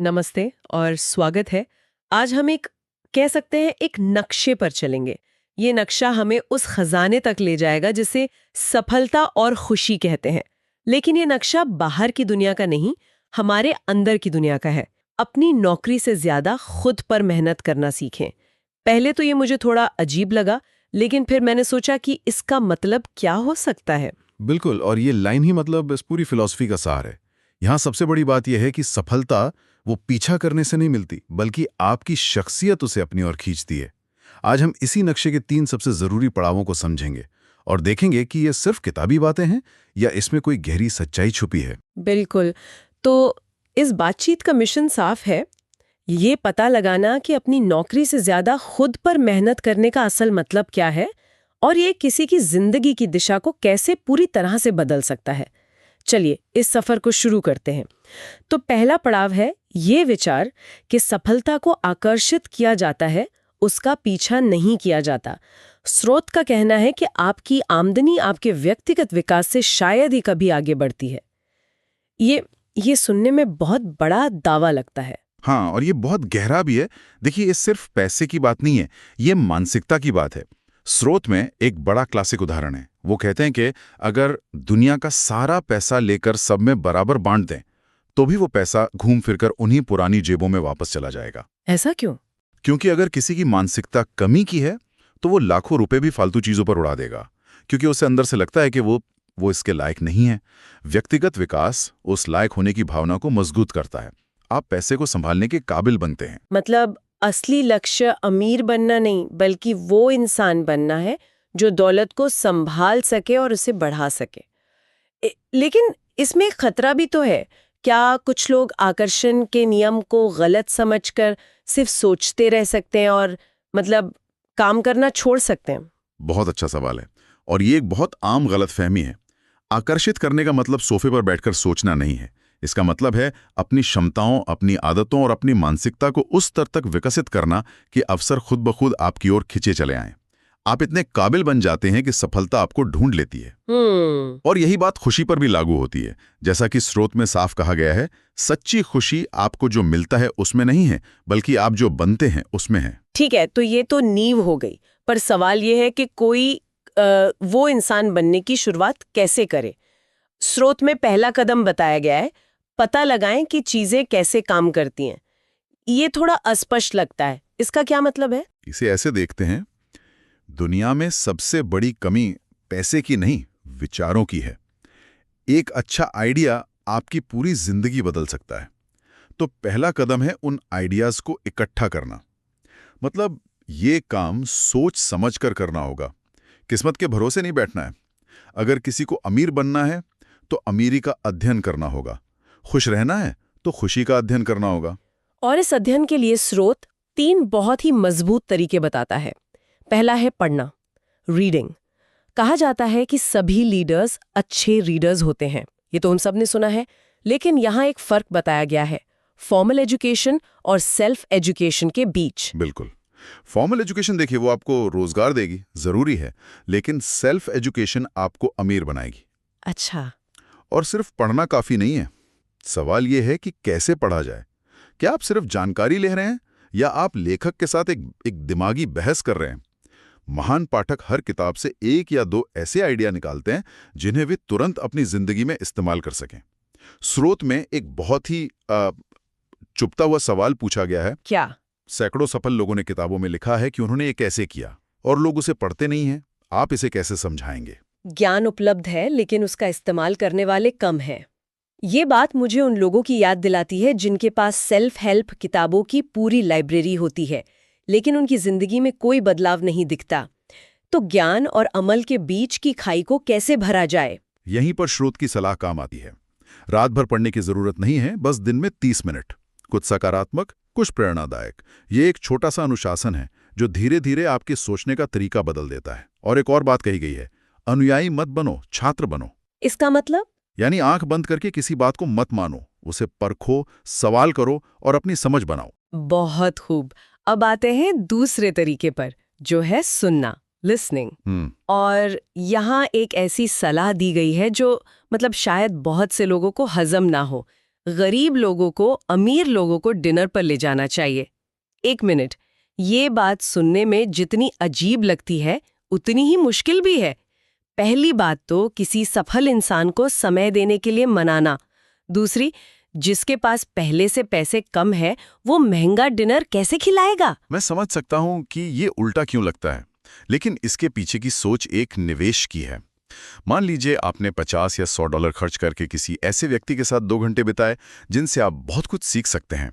नमस्ते और स्वागत है। आज हम एक कह सकते हैं एक नक्शे पर चलेंगे। ये नक्शा हमें उस खजाने तक ले जाएगा जिसे सफलता और खुशी कहते हैं। लेकिन ये नक्शा बाहर की दुनिया का नहीं, हमारे अंदर की दुनिया का है। अपनी नौकरी से ज्यादा खुद पर मेहनत करना सीखें। पहले तो ये मुझे थोड़ा अजीब लगा, लेकिन फिर मैंने सोचा कि इसका मतलब क्या हो सकता है। बिल्कुल, और ये लाइन ही मतलब इस पूरी फिलॉसफी का सार है। यहाँ सबसे बड़ी बात यह है कि सफलता वो पीछा करने से नहीं मिलती, बल्कि आपकी शख्सियत उसे अपनी ओर खींचती है। आज हम इसी नक्शे के 3 सबसे जरूरी पड़ावों को समझेंगे और देखेंगे कि ये सिर्फ किताबी बातें हैं या इसमें कोई गहरी सच्चाई छुपी है। बिल्कुल। तो इस बातचीत का मिशन साफ है, ये पता लगाना कि अपनी नौकरी से ज्यादा खुद पर मेहनत करने का असल मतलब क्या है और ये किसी की जिंदगी की दिशा को कैसे पूरी तरह से बदल सकता है। चलिए इस सफर को शुरू करते हैं। तो पहला पड़ाव है ये विचार कि सफलता को आकर्षित किया जाता है, उसका पीछा नहीं किया जाता। स्रोत का कहना है कि आपकी आमदनी आपके व्यक्तिगत विकास से शायद ही कभी आगे बढ़ती है। ये सुनने में बहुत बड़ा दावा लगता है। हाँ, और ये बहुत गहरा भी है। देखिए, ये सिर्फ पैसे की बात नहीं है, ये मानसिकता की बात है। स्रोत में एक बड़ा क्लासिक उदाहरण है। वो कहते हैं कि अगर दुनिया का सारा पैसा लेकर सब में बराबर बांट दें, तो भी वो पैसा घूम फिरकर उन्हीं पुरानी जेबों में वापस चला जाएगा। ऐसा क्यों? क्योंकि अगर किसी की मानसिकता कमी की है, तो वो लाखों रुपए भी फालतू चीजों पर उड़ा देगा, क्योंकि उसे अंदर से लगता है कि वो इसके लायक नहीं है। व्यक्तिगत विकास उस लायक होने की भावना को मजबूत करता है। आप पैसे को संभालने के काबिल बनते हैं। मतलब असली लक्ष्य अमीर बनना नहीं, बल्कि वो इंसान बनना है जो दौलत को संभाल सके और उसे बढ़ा सके। लेकिन इसमें खतरा भी तो है। क्या कुछ लोग आकर्षण के नियम को गलत समझकर सिर्फ सोचते रह सकते हैं और मतलब काम करना छोड़ सकते हैं? बहुत अच्छा सवाल है, और ये एक बहुत आम गलतफहमी है। आकर्षित करने का मतलब सोफे पर बैठकर सोचना नहीं है। इसका मतलब है अपनी क्षमताओं, अपनी आदतों और अपनी मानसिकता को उस स्तर तक विकसित करना कि अवसर खुद ब खुद आपकी ओर खिंचे चले आएं। आप इतने काबिल बन जाते हैं कि सफलता आपको ढूंढ लेती है। और यही बात खुशी पर भी लागू होती है। जैसा कि स्रोत में साफ कहा गया है, सच्ची खुशी आपको जो मिलता है उसमें नहीं है, बल्कि आप जो बनते हैं उसमें है। ठीक है, तो ये तो नींव हो गई, पर सवाल ये है कि कोई वो इंसान बनने की शुरुआत कैसे करे। स्रोत में पहला कदम बताया गया है, पता लगाएं कि चीजें कैसे काम करती हैं। ये थोड़ा अस्पष्ट लगता है, इसका क्या मतलब है? इसे ऐसे देखते हैं, दुनिया में सबसे बड़ी कमी पैसे की नहीं, विचारों की है। एक अच्छा आइडिया आपकी पूरी जिंदगी बदल सकता है। तो पहला कदम है उन आइडियाज को इकट्ठा करना। मतलब ये काम सोच समझ कर करना होगा, किस्मत के भरोसे नहीं बैठना है। अगर किसी को अमीर बनना है तो अमीरी का अध्ययन करना होगा, खुश रहना है तो खुशी का अध्ययन करना होगा। और इस अध्ययन के लिए स्रोत 3 बहुत ही मजबूत तरीके बताता है। पहला है पढ़ना, रीडिंग। कहा जाता है कि सभी लीडर्स अच्छे रीडर्स होते हैं, ये तो हम सब ने सुना है। लेकिन यहाँ एक फर्क बताया गया है, फॉर्मल एजुकेशन और सेल्फ एजुकेशन के बीच। बिल्कुल। फॉर्मल एजुकेशन देखिए, वो आपको रोजगार देगी, जरूरी है, लेकिन सेल्फ एजुकेशन आपको अमीर बनाएगी। अच्छा। और सिर्फ पढ़ना काफी नहीं है। सवाल यह है कि कैसे पढ़ा जाए। क्या आप सिर्फ जानकारी ले रहे हैं या आप लेखक के साथ एक दिमागी बहस कर रहे हैं? महान पाठक हर किताब से 1 या 2 ऐसे आइडिया निकालते हैं जिन्हें वे तुरंत अपनी जिंदगी में इस्तेमाल कर सकें। स्रोत में एक बहुत ही चुभता हुआ सवाल पूछा गया है। क्या? सैकड़ों सफल लोगों ने किताबों में लिखा है कि उन्होंने ये कैसे किया, और लोग उसे पढ़ते नहीं हैं। आप इसे कैसे समझाएंगे? ज्ञान उपलब्ध है, लेकिन उसका इस्तेमाल करने वाले कम हैं। ये बात मुझे उन लोगों की याद दिलाती है जिनके पास सेल्फ हेल्प किताबों की पूरी लाइब्रेरी होती है, लेकिन उनकी जिंदगी में कोई बदलाव नहीं दिखता। तो ज्ञान और अमल के बीच की खाई को कैसे भरा जाए? यहीं पर स्रोत की सलाह काम आती है। रात भर पढ़ने की जरूरत नहीं है, बस दिन में 30 मिनट, कुछ सकारात्मक, कुछ प्रेरणादायक। ये एक छोटा सा अनुशासन है जो धीरे धीरे आपके सोचने का तरीका बदल देता है। और एक और बात कही गई है, अनुयायी मत बनो, छात्र बनो। इसका मतलब? यानी आंख बंद करके किसी बात को मत मानो, उसे परखो, सवाल करो और अपनी समझ बनाओ। बहुत खूब। अब आते हैं दूसरे तरीके पर, जो है सुनना, लिसनिंग। और यहाँ एक ऐसी सलाह दी गई है जो मतलब शायद बहुत से लोगों को हजम ना हो। गरीब लोगों को अमीर लोगों को डिनर पर ले जाना चाहिए। एक मिनट, ये बात सुनने में जितनी अजीब लगती है उतनी ही मुश्किल भी है। पहली बात तो किसी सफल इंसान को समय देने के लिए मनाना। दूसरी, जिसके पास पहले से पैसे कम है वो महंगा डिनर कैसे खिलाएगा? मैं समझ सकता हूं कि ये उल्टा क्यों लगता है, लेकिन इसके पीछे की सोच एक निवेश की है। मान लीजिए आपने 50 या $100 खर्च करके किसी ऐसे व्यक्ति के साथ 2 घंटे बिताए जिनसे आप बहुत कुछ सीख सकते हैं।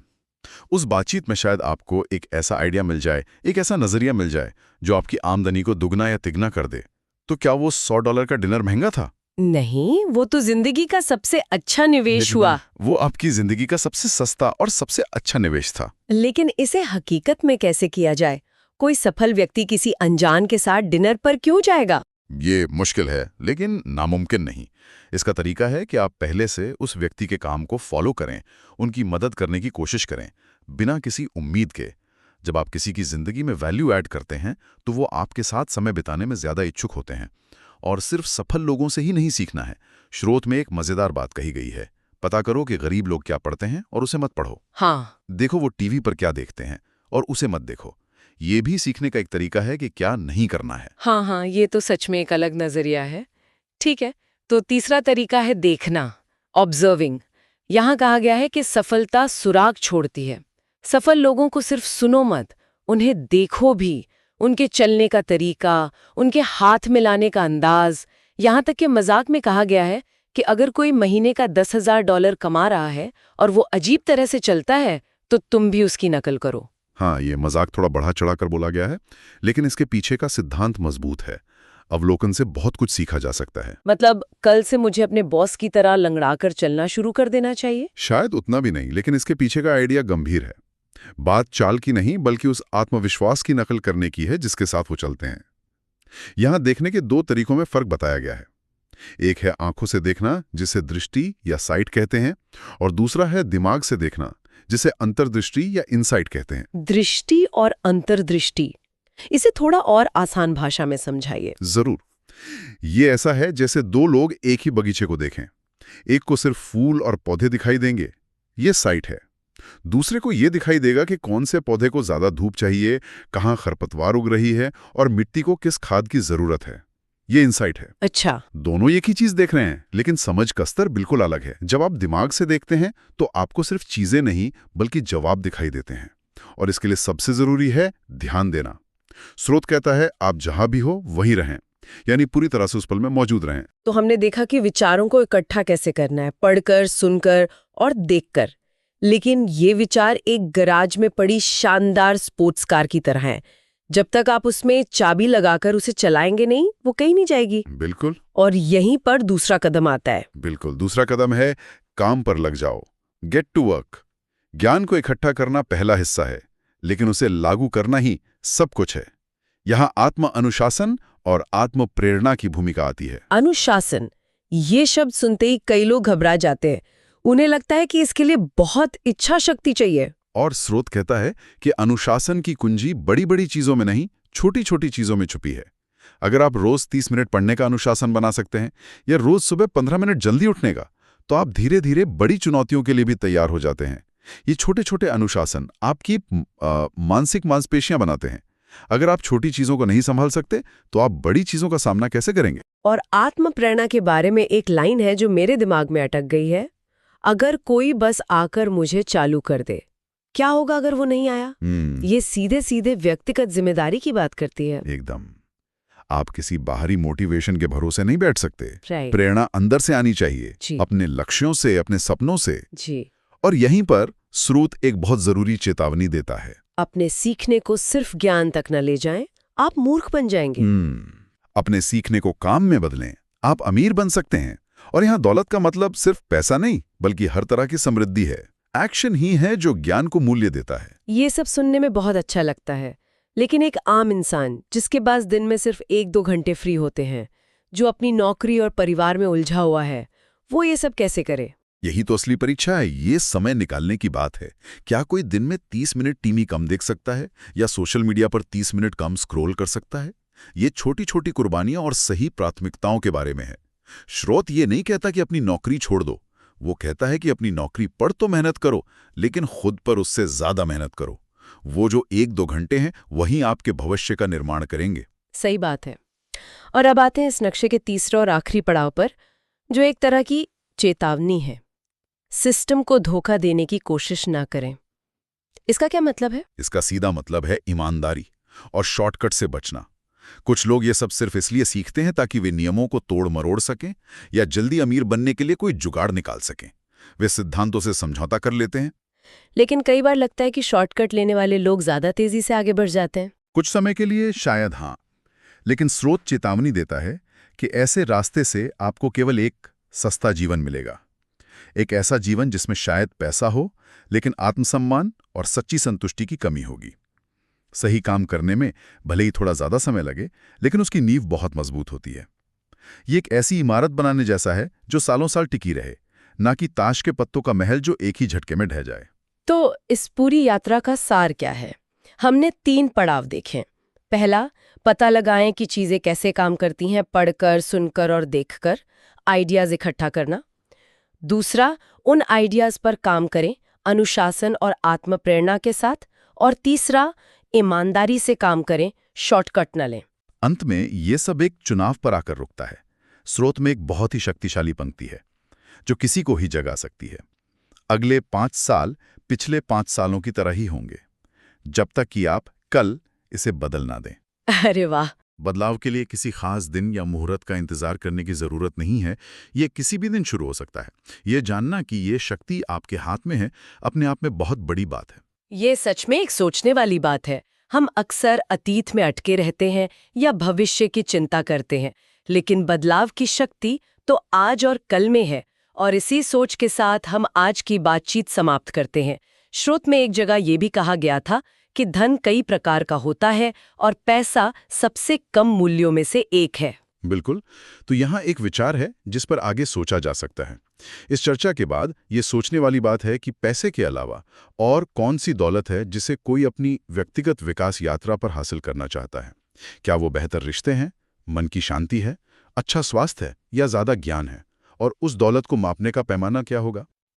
उस बातचीत में शायद आपको एक ऐसा आइडिया मिल जाए, एक ऐसा नजरिया मिल जाए जो आपकी आमदनी को दुगना या तिगना कर दे। तो क्या वो $100 का डिनर महंगा था? नहीं, वो तो जिंदगी का सबसे अच्छा निवेश हुआ। वो आपकी जिंदगी का सबसे सस्ता और सबसे अच्छा निवेश था। लेकिन इसे हकीकत में कैसे किया जाए? कोई सफल व्यक्ति किसी अनजान के साथ डिनर पर क्यों जाएगा? ये मुश्किल है, लेकिन नामुमकिन नहीं। इसका तरीका है कि आप पहले से उस व्यक्ति के काम को फॉलो करें, उनकी मदद करने की कोशिश करें, बिना किसी उम्मीद के। जब आप किसी की जिंदगी में वैल्यू ऐड करते हैं तो वो आपके साथ समय बिताने में ज्यादा इच्छुक होते हैं। और सिर्फ सफल लोगों से ही नहीं सीखना है। स्रोत में एक मजेदार बात कही गई है, पता करो कि गरीब लोग क्या पढ़ते हैं और उसे मत पढ़ो। हाँ। देखो वो टीवी पर क्या देखते हैं और उसे मत देखो। ये भी सीखने का एक तरीका है कि क्या नहीं करना है। हाँ, ये तो सच में एक अलग नजरिया है। ठीक है, तो तीसरा तरीका है देखना, ऑब्जर्विंग। यहाँ कहा गया है कि सफलता सुराग छोड़ती है। सफल लोगों को सिर्फ सुनो मत, उन्हें देखो भी। उनके चलने का तरीका, उनके हाथ मिलाने का अंदाज। यहाँ तक कि मजाक में कहा गया है कि अगर कोई महीने का $10,000 कमा रहा है और वो अजीब तरह से चलता है तो तुम भी उसकी नकल करो। हाँ, ये मजाक थोड़ा बढ़ा चढ़ाकर बोला गया है, लेकिन इसके पीछे का सिद्धांत मजबूत है। अवलोकन से बहुत कुछ सीखा जा सकता है। मतलब कल से मुझे अपने बॉस की तरह लंगड़ाकर चलना शुरू कर देना चाहिए? शायद उतना भी नहीं, लेकिन इसके पीछे का आइडिया गंभीर है। बात चाल की नहीं बल्कि उस आत्मविश्वास की नकल करने की है जिसके साथ वो चलते हैं। यहां देखने के 2 तरीकों में फर्क बताया गया है। एक है आंखों से देखना, जिसे दृष्टि या साइट कहते हैं, और दूसरा है दिमाग से देखना, जिसे अंतर्दृष्टि या इनसाइट कहते हैं। दृष्टि और अंतर्दृष्टि, इसे थोड़ा और आसान भाषा में समझाइए। जरूर। ये ऐसा है जैसे 2 लोग एक ही बगीचे को देखें। एक को सिर्फ फूल और पौधे दिखाई देंगे, ये साइट है। दूसरे को ये दिखाई देगा कि कौन से पौधे को ज्यादा धूप चाहिए, कहाँ खरपतवार उग रही है और मिट्टी को किस खाद की जरूरत है। ये इनसाइट है। अच्छा। दोनों एक ही चीज देख रहे हैं, लेकिन समझ का स्तर बिल्कुल अलग है। जब आप दिमाग से देखते हैं तो आपको सिर्फ चीजें नहीं बल्कि जवाब दिखाई देते हैं, और इसके लिए सबसे जरूरी है ध्यान देना। स्रोत कहता है आप जहां भी हो वहीं रहें, यानी पूरी तरह से उस पल में मौजूद रहें। तो हमने देखा कि विचारों को इकट्ठा कैसे करना है, पढ़कर, सुनकर और देखकर। लेकिन ये विचार एक गराज में पड़ी शानदार स्पोर्ट्स कार की तरह है। जब तक आप उसमें चाबी लगाकर उसे चलाएंगे नहीं, वो कहीं नहीं जाएगी। बिल्कुल। और यहीं पर दूसरा कदम आता है। बिल्कुल, दूसरा कदम है काम पर लग जाओ, गेट टू वर्क। ज्ञान को इकट्ठा करना पहला हिस्सा है, लेकिन उसे लागू करना ही सब कुछ है। यहां आत्म अनुशासन और आत्म प्रेरणा की भूमिका आती है। अनुशासन, ये शब्द सुनते ही कई लोग घबरा जाते हैं। उन्हें लगता है कि इसके लिए बहुत इच्छा शक्ति चाहिए। और स्रोत कहता है कि अनुशासन की कुंजी बड़ी बड़ी चीजों में नहीं, छोटी छोटी चीजों में छुपी है। अगर आप रोज 30 मिनट पढ़ने का अनुशासन बना सकते हैं, या रोज सुबह 15 मिनट जल्दी उठने का, तो आप धीरे धीरे बड़ी चुनौतियों के लिए भी तैयार हो जाते हैं। ये छोटे छोटे अनुशासन आपकी मानसिक मांसपेशियां बनाते हैं। अगर आप छोटी चीजों को नहीं संभाल सकते तो आप बड़ी चीजों का सामना कैसे करेंगे? और आत्म प्रेरणा के बारे में एक लाइन है जो मेरे दिमाग में अटक गई है। अगर कोई बस आकर मुझे चालू कर दे, क्या होगा अगर वो नहीं आया? ये सीधे सीधे व्यक्तिगत जिम्मेदारी की बात करती है। एकदम। आप किसी बाहरी मोटिवेशन के भरोसे नहीं बैठ सकते। प्रेरणा अंदर से आनी चाहिए, अपने लक्ष्यों से, अपने सपनों से। जी। और यहीं पर स्रोत एक बहुत जरूरी चेतावनी देता है। अपने सीखने को सिर्फ ज्ञान तक न ले जाएं, आप मूर्ख बन जाएंगे। अपने सीखने को काम में बदलें, आप अमीर बन सकते हैं। और यहाँ दौलत का मतलब सिर्फ पैसा नहीं, बल्कि हर तरह की समृद्धि है। एक्शन ही है जो ज्ञान को मूल्य देता है। ये सब सुनने में बहुत अच्छा लगता है, लेकिन एक आम इंसान जिसके पास दिन में सिर्फ 1-2 घंटे फ्री होते हैं, जो अपनी नौकरी और परिवार में उलझा हुआ है, वो ये सब कैसे करे? यही तो असली परीक्षा है। ये समय निकालने की बात है। क्या कोई दिन में 30 मिनट टीवी कम देख सकता है, या सोशल मीडिया पर 30 मिनट कम स्क्रॉल कर सकता है? ये छोटी छोटी कुर्बानियां और सही प्राथमिकताओं के बारे में है। स्रोत ये नहीं कहता कि अपनी नौकरी छोड़ दो, वो कहता है कि अपनी नौकरी पर तो मेहनत करो, लेकिन खुद पर उससे ज्यादा मेहनत करो। वो जो 1-2 घंटे हैं वहीं आपके भविष्य का निर्माण करेंगे। सही बात है। और अब आते हैं इस नक्शे के तीसरे और आखिरी पड़ाव पर, जो एक तरह की चेतावनी है। सिस्टम को धोखा देने की कोशिश ना करें। इसका क्या मतलब है? इसका सीधा मतलब है ईमानदारी और शॉर्टकट से बचना। कुछ लोग ये सब सिर्फ इसलिए सीखते हैं ताकि वे नियमों को तोड़ मरोड़ सकें या जल्दी अमीर बनने के लिए कोई जुगाड़ निकाल सकें। वे सिद्धांतों से समझौता कर लेते हैं। लेकिन कई बार लगता है कि शॉर्टकट लेने वाले लोग ज्यादा तेजी से आगे बढ़ जाते हैं। कुछ समय के लिए शायद हाँ, लेकिन स्रोत चेतावनी देता है कि ऐसे रास्ते से आपको केवल एक सस्ता जीवन मिलेगा। एक ऐसा जीवन जिसमें शायद पैसा हो, लेकिन आत्मसम्मान और सच्ची संतुष्टि की कमी होगी। सही काम करने में भले ही थोड़ा ज्यादा समय लगे, लेकिन उसकी नींव बहुत मजबूत होती है। ये एक ऐसी इमारत बनाने जैसा है जो सालों साल टिकी रहे, ना कि ताश के पत्तों का महल जो एक ही झटके में ढह जाए। तो इस पूरी यात्रा का सार क्या है? हमने 3 पड़ाव देखे। पहला, पता लगाएं कि चीजें कैसे काम करती हैं, पढ़कर, सुनकर और देखकर आइडियाज इकट्ठा करना। दूसरा, उन आइडियाज पर काम करें, अनुशासन और आत्मप्रेरणा के साथ। और तीसरा, ईमानदारी से काम करें, शॉर्टकट न लें। अंत में ये सब एक चुनाव पर आकर रुकता है। स्रोत में एक बहुत ही शक्तिशाली पंक्ति है जो किसी को ही जगा सकती है। अगले 5 साल पिछले 5 सालों की तरह ही होंगे, जब तक कि आप कल इसे बदल ना दें। अरे वाह! बदलाव के लिए किसी खास दिन या मुहूर्त का इंतजार करने की जरूरत नहीं है। ये किसी भी दिन शुरू हो सकता है। ये जानना कि ये शक्ति आपके हाथ में है, अपने आप में बहुत बड़ी बात है। ये सच में एक सोचने वाली बात है। हम अक्सर अतीत में अटके रहते हैं या भविष्य की चिंता करते हैं, लेकिन बदलाव की शक्ति तो आज और कल में है। और इसी सोच के साथ हम आज की बातचीत समाप्त करते हैं। स्रोत में एक जगह ये भी कहा गया था कि धन कई प्रकार का होता है और पैसा सबसे कम मूल्यों में से एक है। बिल्कुल। तो यहाँ एक विचार है जिस पर आगे सोचा जा सकता है। इस चर्चा के बाद ये सोचने वाली बात है कि पैसे के अलावा और कौन सी दौलत है जिसे कोई अपनी व्यक्तिगत विकास यात्रा पर हासिल करना चाहता है। क्या वो बेहतर रिश्ते हैं, मन की शांति है, अच्छा स्वास्थ्य है या ज़्यादा ज्ञान है? और उस दौलत को मापने का पैमाना क्या होगा?